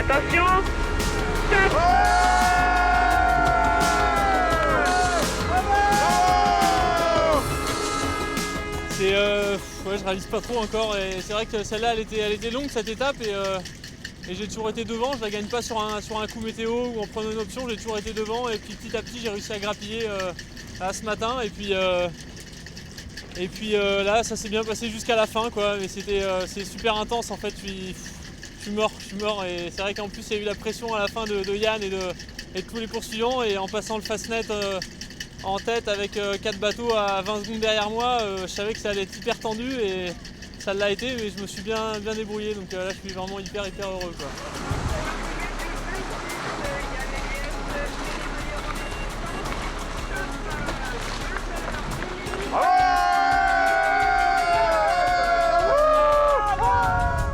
Attention. Stop. Ouais, je réalise pas trop encore et c'est vrai que celle-là elle était longue cette étape et j'ai toujours été devant. Je la gagne pas sur un coup météo ou en prenant une option, j'ai toujours été devant et puis petit à petit j'ai réussi à grappiller là, ce matin et puis là ça s'est bien passé jusqu'à la fin quoi, mais c'est super intense en fait. Je suis mort et c'est vrai qu'en plus il y a eu la pression à la fin de Yann et de tous les poursuivants et en passant le Fastnet en tête avec 4 bateaux à 20 secondes derrière moi, je savais que ça allait être hyper tendu et ça l'a été, mais je me suis bien débrouillé, donc là je suis vraiment hyper heureux quoi.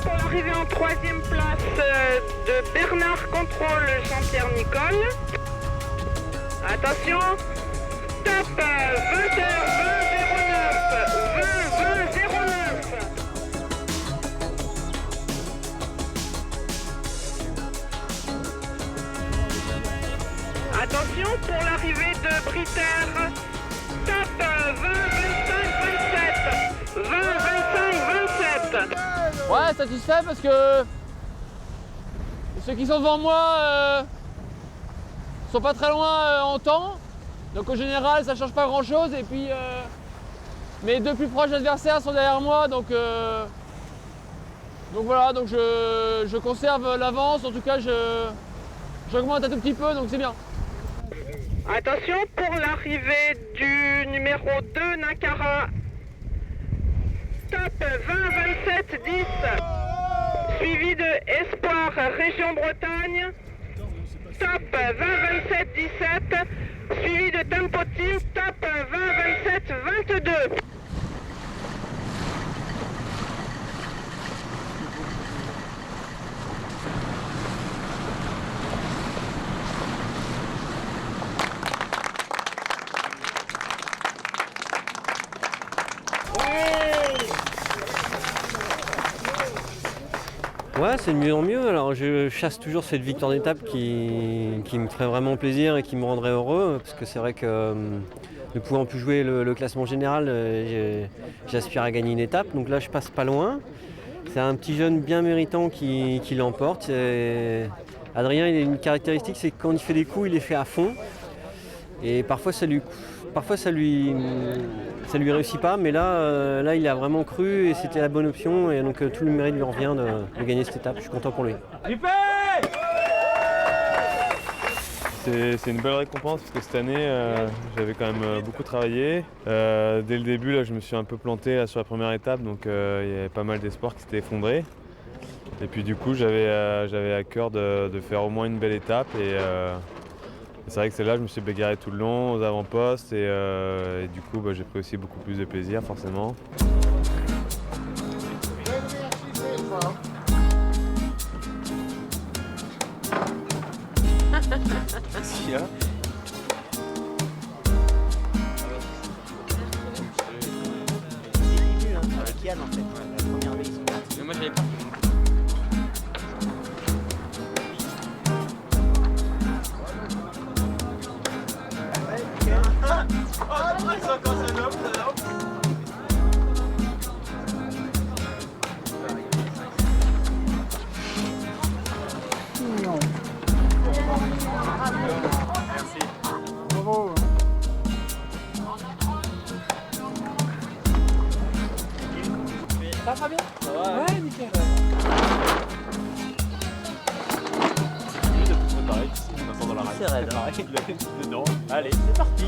Pour l'arrivée en 3e place de Bernard Contrôle Jean-Pierre Nicole. Attention. Stop. 20h20 09. 20 09. Attention pour l'arrivée de Britter. Stop. 20 25 27. 20 25 27. Ouais, satisfait parce que ceux qui sont devant moi sont pas très loin en temps. Donc au général ça change pas grand chose et puis mes deux plus proches adversaires sont derrière moi donc voilà, donc je conserve l'avance, en tout cas j'augmente un tout petit peu donc c'est bien. Attention pour l'arrivée du numéro 2 Nakara. Stop 20 27 10. Suivi de Espoir Région Bretagne. Stop 20 27 17. Suivi de Tempo Team, stop 20 27 22. Ouais, c'est de mieux en mieux. Alors je chasse toujours cette victoire d'étape qui me ferait vraiment plaisir et qui me rendrait heureux, parce que c'est vrai que ne pouvant plus jouer le classement général, j'aspire à gagner une étape. Donc là je passe pas loin. C'est un petit jeune bien méritant qui l'emporte. Adrien, il a une caractéristique, c'est que quand il fait des coups, il les fait à fond. Et parfois ça lui réussit pas, mais là il a vraiment cru et c'était la bonne option et donc tout le mérite lui revient de gagner cette étape. Je suis content pour lui. C'est une belle récompense parce que cette année j'avais quand même beaucoup travaillé. Dès le début là, je me suis un peu planté là, sur la première étape, donc il y avait pas mal d'espoir qui s'étaient effondrés. Et puis du coup j'avais à cœur de faire au moins une belle étape et c'est vrai que celle-là, je me suis bagarré tout le long aux avant-postes et du coup, j'ai pris aussi beaucoup plus de plaisir, forcément. Qu'est-ce qu'il y a ? Avec Yann en fait, la première vez ils sont partis. Mais moi j'avais pas. Ça va bien? Ouais, nickel. Pareil, on attend dans la raille. C'est raide. Pareil, il a dedans. Allez, c'est parti.